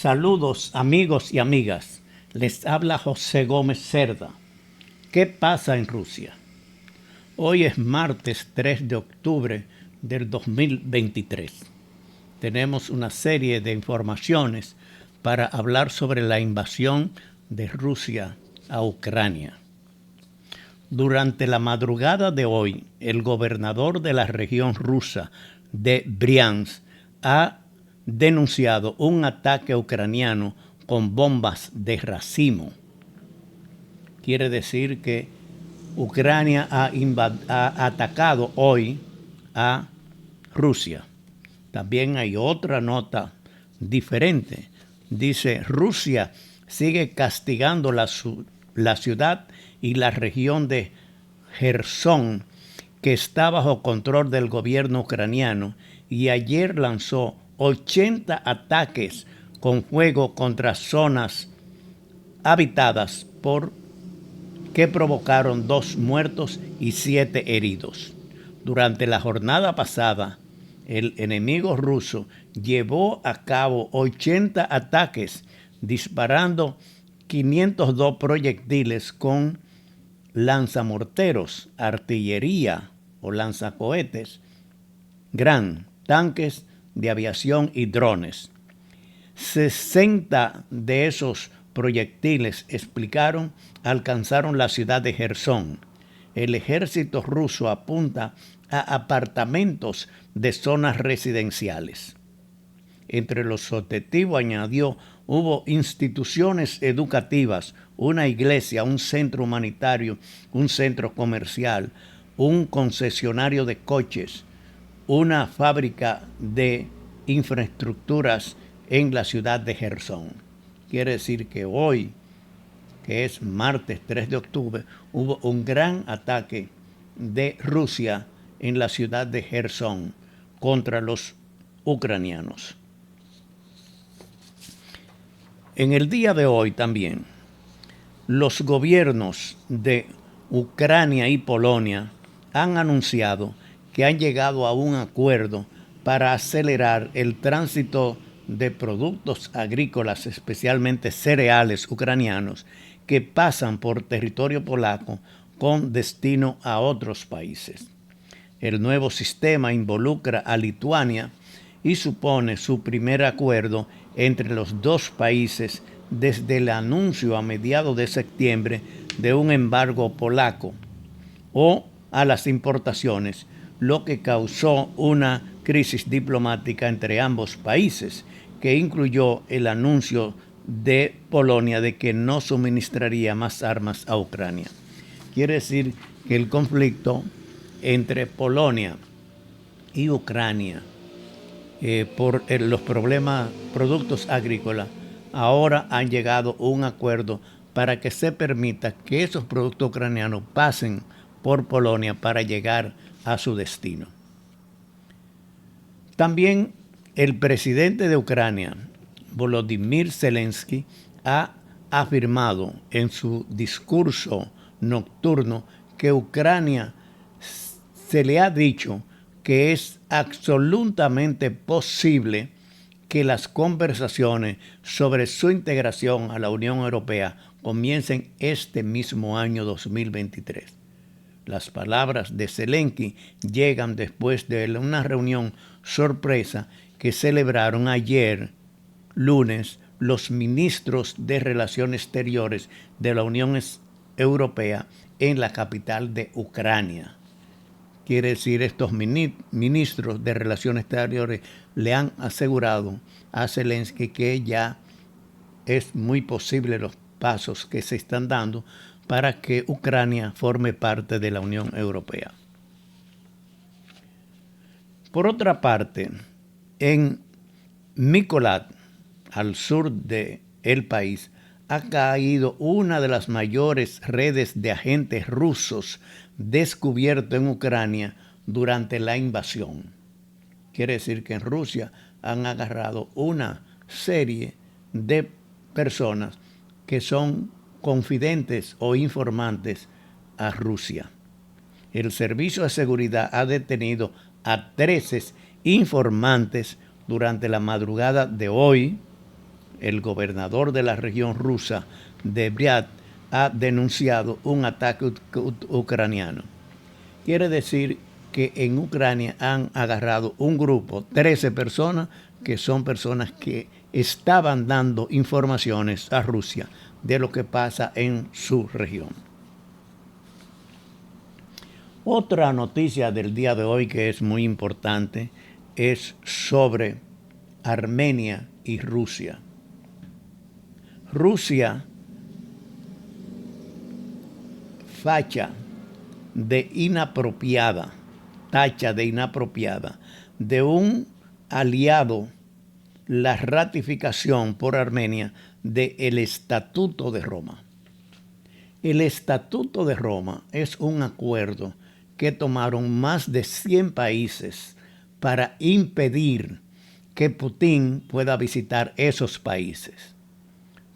Saludos amigos y amigas, les habla José Gómez Cerda. ¿Qué pasa en Rusia? Hoy es martes 3 de octubre del 2023. Tenemos una serie de informaciones para hablar sobre la invasión de Rusia a Ucrania. Durante la madrugada de hoy, el gobernador de la región rusa de Briansk ha denunciado un ataque ucraniano con bombas de racimo. Quiere decir que Ucrania ha atacado hoy a Rusia. También hay otra nota diferente. Dice, Rusia sigue castigando la ciudad y la región de Jersón, que está bajo control del gobierno ucraniano, y ayer lanzó 80 ataques con fuego contra zonas habitadas que provocaron 2 muertos y 7 heridos. Durante la jornada pasada, el enemigo ruso llevó a cabo 80 ataques, disparando 502 proyectiles con lanzamorteros, artillería o lanzacohetes, tanques de aviación y drones. 60 de esos proyectiles, alcanzaron la ciudad de Jersón. El ejército ruso apunta a apartamentos de zonas residenciales. Entre los objetivos, añadió, hubo instituciones educativas, una iglesia, un centro humanitario, un centro comercial, un concesionario de coches, una fábrica de infraestructuras en la ciudad de Jersón. Quiere decir que hoy, que es martes 3 de octubre, hubo un gran ataque de Rusia en la ciudad de Jersón contra los ucranianos. En el día de hoy también, los gobiernos de Ucrania y Polonia han anunciado que han llegado a un acuerdo para acelerar el tránsito de productos agrícolas, especialmente cereales ucranianos, que pasan por territorio polaco con destino a otros países. El nuevo sistema involucra a Lituania y supone su primer acuerdo entre los dos países desde el anuncio a mediados de septiembre de un embargo polaco a las importaciones, lo que causó una crisis diplomática entre ambos países, que incluyó el anuncio de Polonia de que no suministraría más armas a Ucrania. Quiere decir que el conflicto entre Polonia y Ucrania por los productos agrícolas, ahora han llegado a un acuerdo para que se permita que esos productos ucranianos pasen por Polonia para llegar a su destino. También el presidente de Ucrania, Volodymyr Zelensky, ha afirmado en su discurso nocturno que Ucrania se le ha dicho que es absolutamente posible que las conversaciones sobre su integración a la Unión Europea comiencen este mismo año 2023. Las palabras de Zelensky llegan después de una reunión sorpresa que celebraron ayer, lunes, los ministros de Relaciones Exteriores de la Unión Europea en la capital de Ucrania. Quiere decir, estos ministros de Relaciones Exteriores le han asegurado a Zelensky que ya es muy posible los pasos que se están dando para que Ucrania forme parte de la Unión Europea. Por otra parte, en Mykolaiv, al sur del país, ha caído una de las mayores redes de agentes rusos descubierto en Ucrania durante la invasión. Quiere decir que en Rusia han agarrado una serie de personas que son confidentes o informantes a Rusia. El Servicio de Seguridad ha detenido a 13 informantes durante la madrugada de hoy, el gobernador de la región rusa de Bryansk, ha denunciado un ataque ucraniano. Quiere decir que en Ucrania han agarrado un grupo, 13 personas, que son personas que estaban dando informaciones a Rusia de lo que pasa en su región. Otra noticia del día de hoy que es muy importante es sobre Armenia y Rusia. Rusia tacha de inapropiada de un aliado la ratificación por Armenia del Estatuto de Roma. El Estatuto de Roma es un acuerdo que tomaron más de 100 países para impedir que Putin pueda visitar esos países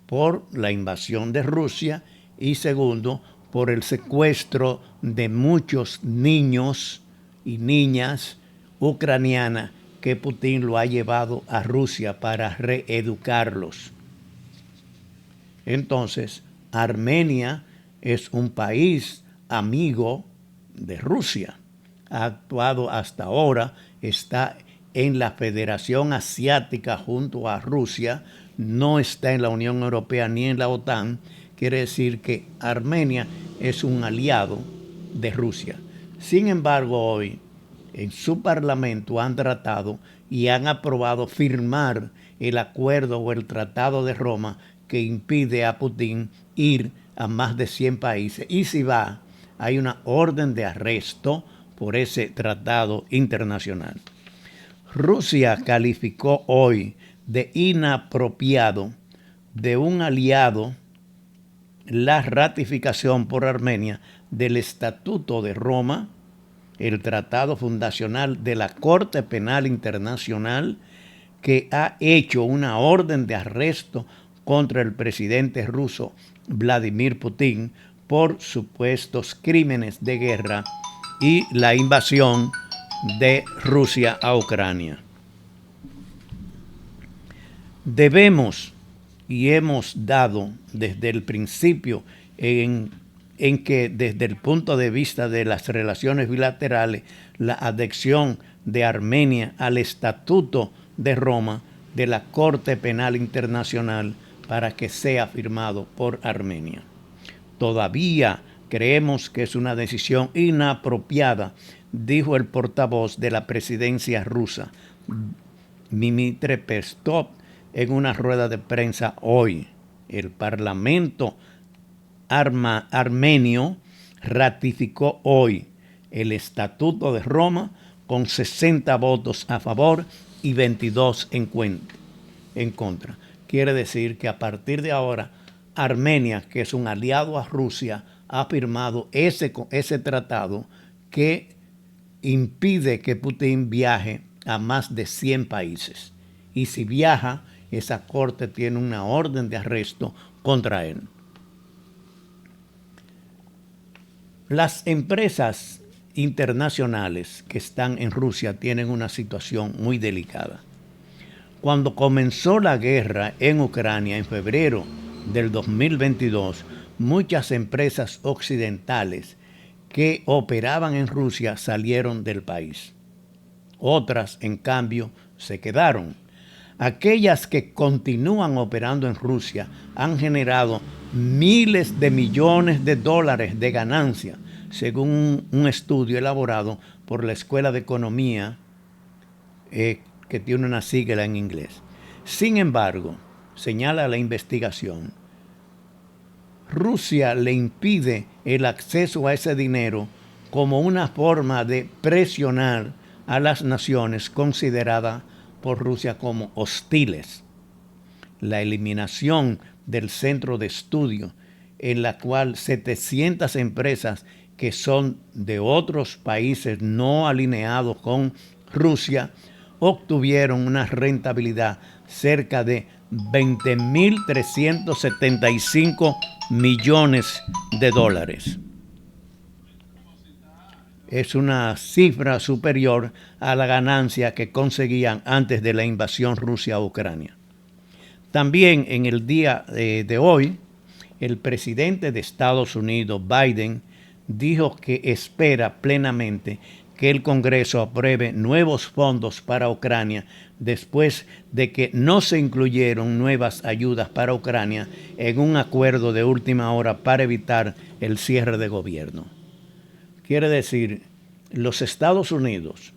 por la invasión de Rusia y segundo, por el secuestro de muchos niños y niñas ucranianas que Putin lo ha llevado a Rusia para reeducarlos. Entonces, Armenia es un país amigo de Rusia. Ha actuado hasta ahora, está en la Federación Asiática junto a Rusia, no está en la Unión Europea ni en la OTAN. Quiere decir que Armenia es un aliado de Rusia. Sin embargo, hoy en su parlamento han tratado y han aprobado firmar el acuerdo o el Tratado de Roma que impide a Putin ir a más de 100 países. Y si va, hay una orden de arresto por ese tratado internacional. Rusia calificó hoy de inapropiado de un aliado la ratificación por Armenia del Estatuto de Roma, el tratado fundacional de la Corte Penal Internacional, que ha hecho una orden de arresto contra el presidente ruso Vladimir Putin por supuestos crímenes de guerra y la invasión de Rusia a Ucrania. Debemos y hemos dado desde el principio en que desde el punto de vista de las relaciones bilaterales, la adhesión de Armenia al Estatuto de Roma de la Corte Penal Internacional para que sea firmado por Armenia. Todavía creemos que es una decisión inapropiada, dijo el portavoz de la presidencia rusa, Dmitry Peskov, en una rueda de prensa hoy. El Parlamento armenio ratificó hoy el Estatuto de Roma con 60 votos a favor y 22 en contra. Quiere decir que a partir de ahora, Armenia, que es un aliado a Rusia, ha firmado ese tratado que impide que Putin viaje a más de 100 países. Y si viaja, esa corte tiene una orden de arresto contra él. Las empresas internacionales que están en Rusia tienen una situación muy delicada. Cuando comenzó la guerra en Ucrania en febrero del 2022, muchas empresas occidentales que operaban en Rusia salieron del país. Otras, en cambio, se quedaron. Aquellas que continúan operando en Rusia han generado miles de millones de dólares de ganancia, según un estudio elaborado por la Escuela de Economía, que tiene una sigla en inglés. Sin embargo, señala la investigación, Rusia le impide el acceso a ese dinero como una forma de presionar a las naciones consideradas por Rusia como hostiles. La eliminación del centro de estudio, en la cual 700 empresas que son de otros países no alineados con Rusia obtuvieron una rentabilidad cerca de 20.375 millones de dólares. Es una cifra superior a la ganancia que conseguían antes de la invasión Rusia a Ucrania. También en el día de hoy, el presidente de Estados Unidos, Biden, dijo que espera plenamente que el Congreso apruebe nuevos fondos para Ucrania después de que no se incluyeron nuevas ayudas para Ucrania en un acuerdo de última hora para evitar el cierre de gobierno. Quiere decir, los Estados Unidos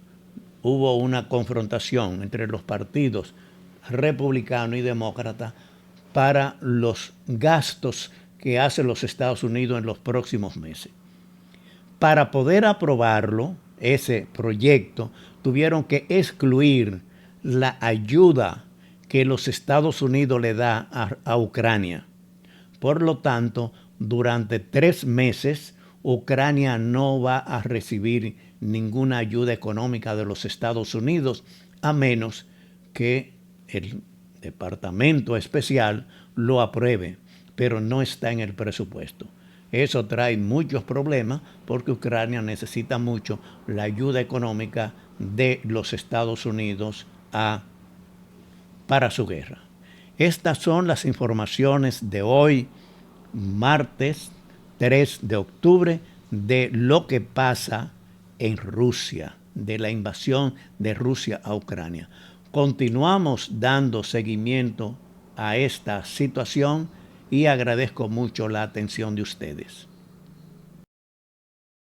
hubo una confrontación entre los partidos republicano y demócrata para los gastos que hacen los Estados Unidos en los próximos meses. Para poder aprobarlo, ese proyecto, tuvieron que excluir la ayuda que los Estados Unidos le da a Ucrania. Por lo tanto, durante 3 meses, Ucrania no va a recibir ninguna ayuda económica de los Estados Unidos, a menos que el Departamento Especial lo apruebe, pero no está en el presupuesto. Eso trae muchos problemas porque Ucrania necesita mucho la ayuda económica de los Estados Unidos para su guerra. Estas son las informaciones de hoy, martes 3 de octubre, de lo que pasa en Rusia, de la invasión de Rusia a Ucrania. Continuamos dando seguimiento a esta situación y agradezco mucho la atención de ustedes.